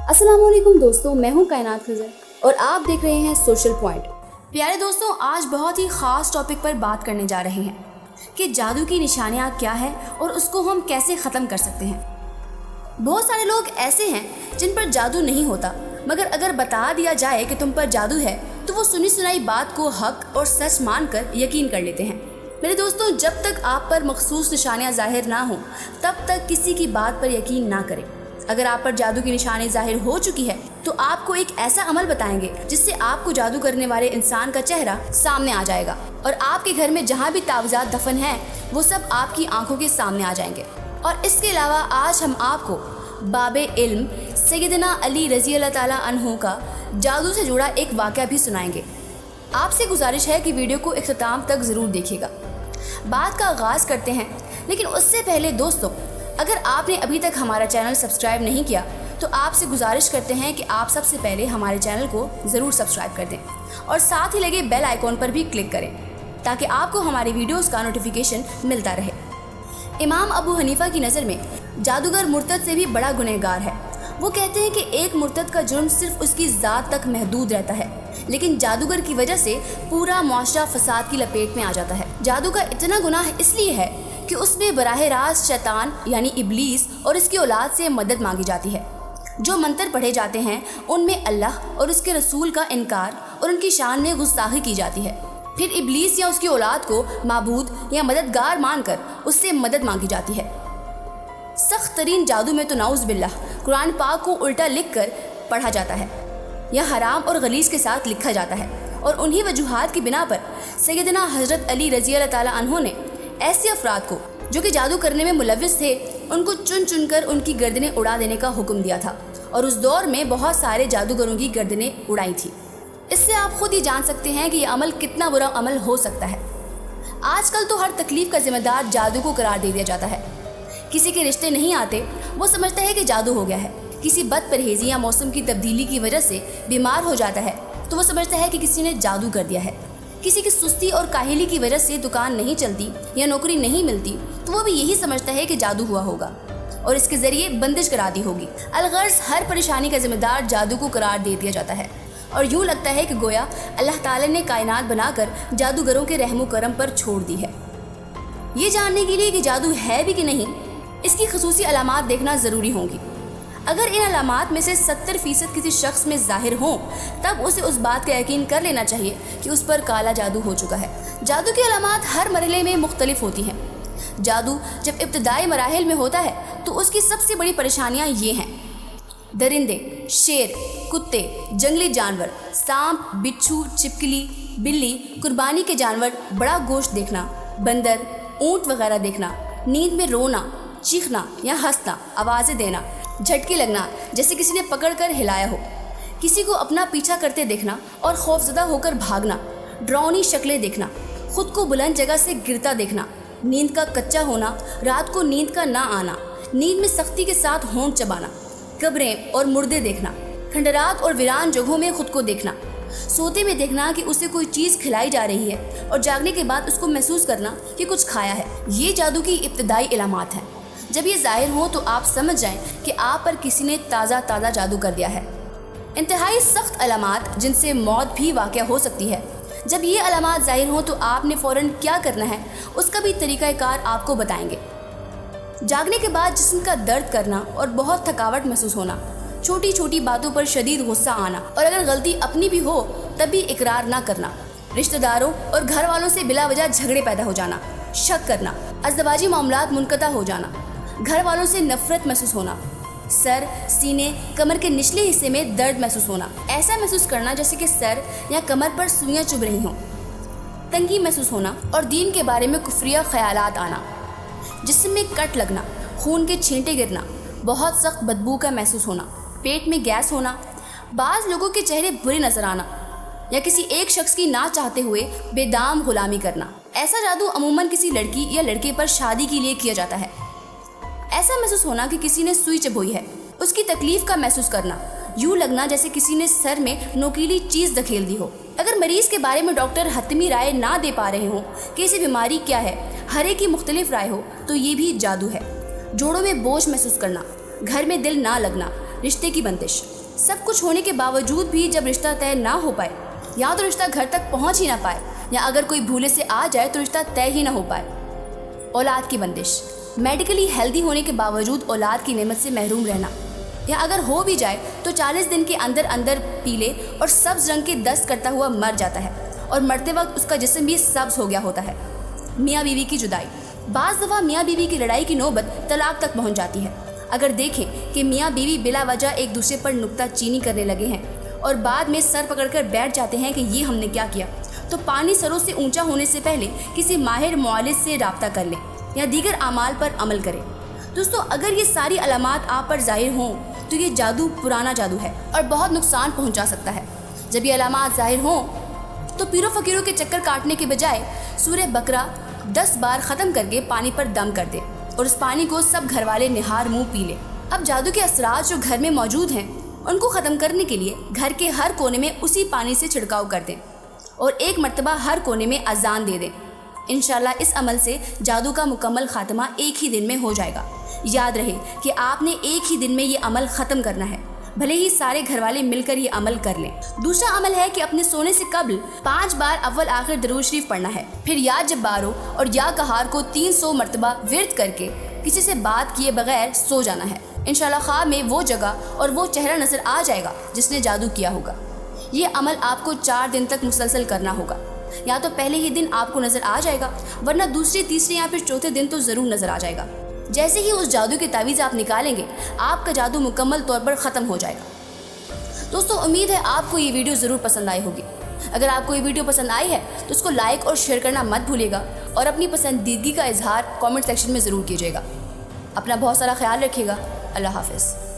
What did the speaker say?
अस्सलाम वालेकुम दोस्तों, मैं हूं कायनात खज़र और आप देख रहे हैं सोशल पॉइंट। प्यारे दोस्तों, आज बहुत ही ख़ास टॉपिक पर बात करने जा रहे हैं कि जादू की निशानियां क्या है और उसको हम कैसे ख़त्म कर सकते हैं। बहुत सारे लोग ऐसे हैं जिन पर जादू नहीं होता, मगर अगर बता दिया जाए कि तुम पर जादू है तो वो सुनी सुनाई बात को हक और सच मानकर यकीन कर लेते हैं। मेरे दोस्तों, जब तक आप पर मखसूस निशानियां ज़ाहिर ना हो तब तक किसी की बात पर यकीन ना करें। अगर आप पर जादू की निशानी ज़ाहिर हो चुकी है तो आपको एक ऐसा अमल बताएंगे जिससे आपको जादू करने वाले इंसान का चेहरा सामने आ जाएगा और आपके घर में जहाँ भी तावीज़ात दफन हैं वो सब आपकी आंखों के सामने आ जाएंगे। और इसके अलावा आज हम आपको बाबे इल्म सैयदना अली रज़ी अल्लाह ताला अन्हु का जादू से जुड़ा एक वाक़या भी सुनाएंगे। आपसे गुजारिश है कि वीडियो को इख्तिताम तक ज़रूर देखिएगा। बात का आगाज़ करते हैं, लेकिन उससे पहले दोस्तों, अगर आपने अभी तक हमारा चैनल सब्सक्राइब नहीं किया तो आपसे गुजारिश करते हैं कि आप सबसे पहले हमारे चैनल को ज़रूर सब्सक्राइब कर दें और साथ ही लगे बेल आइकॉन पर भी क्लिक करें ताकि आपको हमारी वीडियोस का नोटिफिकेशन मिलता रहे। इमाम अबू हनीफ़ा की नज़र में जादूगर मुर्तद से भी बड़ा गुनहगार है। वो कहते हैं कि एक मुर्तद का जुर्म सिर्फ उसकी ज़ात तक महदूद रहता है, लेकिन जादूगर की वजह से पूरा मुआशरा फसाद की लपेट में आ जाता है। जादू का इतना गुनाह इसलिए है कि उसमें बराह रास्त शैतान यानी इब्लीस और इसकी औलाद से मदद मांगी जाती है। जो मंत्र पढ़े जाते हैं उनमें अल्लाह और उसके रसूल का इनकार और उनकी शान में गुस्ताखी की जाती है। फिर इब्लीस या उसकी औलाद को माबूद या मददगार मानकर उससे मदद मांगी जाती है। सख्त तरीन जादू में तो नाउज़ बिल्लाह कुरान पाक को उल्टा लिख कर पढ़ा जाता है या हराम और गलीज़ के साथ लिखा जाता है, और उन्हीं वजूहात की बिना पर सैयदना हज़रत अली रज़ी अल्लाह ताला अन्हु ने ऐसे अफराद को जो कि जादू करने में मुलव्विस थे उनको चुन चुन कर उनकी गर्दनें उड़ा देने का हुक्म दिया था, और उस दौर में बहुत सारे जादूगरों की गर्दनें उड़ाई थी। इससे आप खुद ही जान सकते हैं कि यह अमल कितना बुरा अमल हो सकता है। आजकल तो हर तकलीफ़ का जिम्मेदार जादू को करार दे दिया जाता है। किसी के रिश्ते नहीं आते, वो समझता है कि जादू हो गया है। किसी बद परहेज़ी या मौसम की तब्दीली की वजह से बीमार हो जाता है तो वो समझता है कि किसी ने जादू कर दिया है। किसी की सुस्ती और काहिली की वजह से दुकान नहीं चलती या नौकरी नहीं मिलती तो वो भी यही समझता है कि जादू हुआ होगा और इसके ज़रिए बंदिश करा दी होगी। अलगर्ज हर परेशानी का जिम्मेदार जादू को करार दे दिया जाता है और यूँ लगता है कि गोया अल्लाह ताला ने कायनात बनाकर जादूगरों के रहमो करम पर छोड़ दी है। ये जानने के लिए कि जादू है भी कि नहीं, इसकी खसूसी अलामात देखना ज़रूरी होंगी। अगर इन अलामात में से 70% किसी शख्स में ज़ाहिर हों तब उसे उस बात का यकीन कर लेना चाहिए कि उस पर काला जादू हो चुका है। जादू की अलामात हर मरहले में मुख्तलिफ होती हैं। जादू जब इब्तदाई मराहिल में होता है तो उसकी सबसे बड़ी परेशानियाँ ये हैं: दरिंदे, शेर, कुत्ते, जंगली जानवर, सांप, बिच्छू, छिपकली, बिल्ली, कुर्बानी के जानवर, बड़ा गोश्त देखना, बंदर, ऊँट वगैरह देखना, नींद में रोना, चीखना या हंसना, आवाज़ें देना, झटके लगना जैसे किसी ने पकड़कर हिलाया हो, किसी को अपना पीछा करते देखना और खौफजदा होकर भागना, डरावनी शक्लें देखना, खुद को बुलंद जगह से गिरता देखना, नींद का कच्चा होना, रात को नींद का ना आना, नींद में सख्ती के साथ होंठ चबाना, कब्रें और मुर्दे देखना, खंडरात और वीरान जगहों में खुद को देखना, सोते में देखना कि उसे कोई चीज़ खिलाई जा रही है और जागने के बाद उसको महसूस करना कि कुछ खाया है। ये जादू की इब्तदाई इलामात हैं। जब ये ज़ाहिर हो तो आप समझ जाएं कि आप पर किसी ने ताज़ा जादू कर दिया है। इंतहाई सख्त अलामात जिनसे मौत भी वाक़या हो सकती है। जब ये अलामात ज़ाहिर हो तो आपने फ़ौरन क्या करना है उसका भी तरीक़ाकार आपको बताएंगे। जागने के बाद जिस्म का दर्द करना और बहुत थकावट महसूस होना, छोटी छोटी बातों पर शदीद गुस्सा आना, और अगर गलती अपनी भी हो तब भी इकरार ना करना, रिश्तेदारों और घर वालों से बिला वजह झगड़े पैदा हो जाना, शक करना, अज़दवाजी मामलात मुनक़ता हो जाना, घर वालों से नफरत महसूस होना, सर, सीने, कमर के निचले हिस्से में दर्द महसूस होना, ऐसा महसूस करना जैसे कि सर या कमर पर सुइयां चुभ रही हों, तंगी महसूस होना और दीन के बारे में कुफ्रिया ख्यालात आना, जिस्म में कट लगना, खून के छींटे गिरना, बहुत सख्त बदबू का महसूस होना, पेट में गैस होना, बाज़ लोगों के चेहरे बुरे नजर आना या किसी एक शख्स की ना चाहते हुए बेदाम गुलामी करना। ऐसा जादू अमूमन किसी लड़की या लड़के पर शादी के लिए किया जाता है। ऐसा महसूस होना कि किसी ने सुई चबोई है, उसकी तकलीफ का महसूस करना, यूँ लगना जैसे किसी ने सर में नोकीली चीज़ धकेल दी हो। अगर मरीज़ के बारे में डॉक्टर हतमी राय ना दे पा रहे हों कि इसे बीमारी क्या है, हर एक की मुख्तलिफ राय हो, तो ये भी जादू है। जोड़ों में बोझ महसूस करना, घर में दिल ना लगना, रिश्ते की बंदिश, सब कुछ होने के बावजूद भी जब रिश्ता तय ना हो पाए, या तो रिश्ता घर तक पहुंच ही ना पाए, या अगर कोई भूले से आ जाए तो रिश्ता तय ही ना हो पाए। औलाद की बंदिश, मेडिकली हेल्दी होने के बावजूद औलाद की नेमत से महरूम रहना, या अगर हो भी जाए तो 40 दिन के अंदर अंदर पीले और सब्ज रंग के दस्त करता हुआ मर जाता है, और मरते वक्त उसका जिस्म भी सब्ज हो गया होता है। मियाँ बीवी की जुदाई, बाज़ दफ़ा मियाँ बीवी की लड़ाई की नौबत तलाक तक पहुँच जाती है। अगर देखें कि मियाँ बीवी बिला वजह एक दूसरे पर नुक्ता चीनी करने लगे हैं और बाद में सर पकड़कर बैठ जाते हैं कि ये हमने क्या किया, तो पानी सरों से ऊंचा होने से पहले किसी माहिर मुआलिज से राब्ता कर लें या दीगर आमाल पर अमल करें। दोस्तों, अगर ये सारी अलामात आप पर ज़ाहिर हों तो ये जादू पुराना जादू है और बहुत नुकसान पहुंचा सकता है। जब ये अलामात ज़ाहिर हों तो पीरों फ़कीरों के चक्कर काटने के बजाय सूरह बकरा 10 बार ख़त्म करके पानी पर दम कर दे और उस पानी को सब घर वाले निहार मुँह पी लें। अब जादू के असरात जो घर में मौजूद हैं उनको ख़त्म करने के लिए घर के हर कोने में उसी पानी से छिड़काव कर दें और एक मरतबा हर कोने में अजान दे दें। इंशाल्लाह इस अमल से जादू का मुकम्मल खात्मा एक ही दिन में हो जाएगा। याद रहे कि आपने एक ही दिन में ये अमल ख़त्म करना है, भले ही सारे घर वाले मिलकर ये अमल कर लें। दूसरा अमल है कि अपने सोने से कबल 5 बार अव्वल आखिर दरूद शरीफ पढ़ना है। फिर या जब्बारो और या कहार को 300 मरतबा विर्द करके किसी से बात किए बगैर सो जाना है। इंशाल्लाह ख्वाब में वो जगह और वो चेहरा नजर आ जाएगा जिसने जादू किया होगा। ये अमल आपको 4 दिन तक मुसलसल करना होगा। या तो पहले ही दिन आपको नजर आ जाएगा, वरना दूसरे, तीसरे या फिर चौथे दिन तो जरूर नजर आ जाएगा। जैसे ही उस जादू की तावीज़ आप निकालेंगे, आपका जादू मुकम्मल तौर पर ख़त्म हो जाएगा। दोस्तों, उम्मीद है आपको ये वीडियो ज़रूर पसंद आई होगी। अगर आपको ये वीडियो पसंद आई है तो उसको लाइक और शेयर करना मत भूलिएगा और अपनी पसंदीदगी का इजहार कमेंट सेक्शन में ज़रूर कीजिएगा। अपना बहुत सारा ख्याल रखिएगा। अल्लाह हाफ़िज़।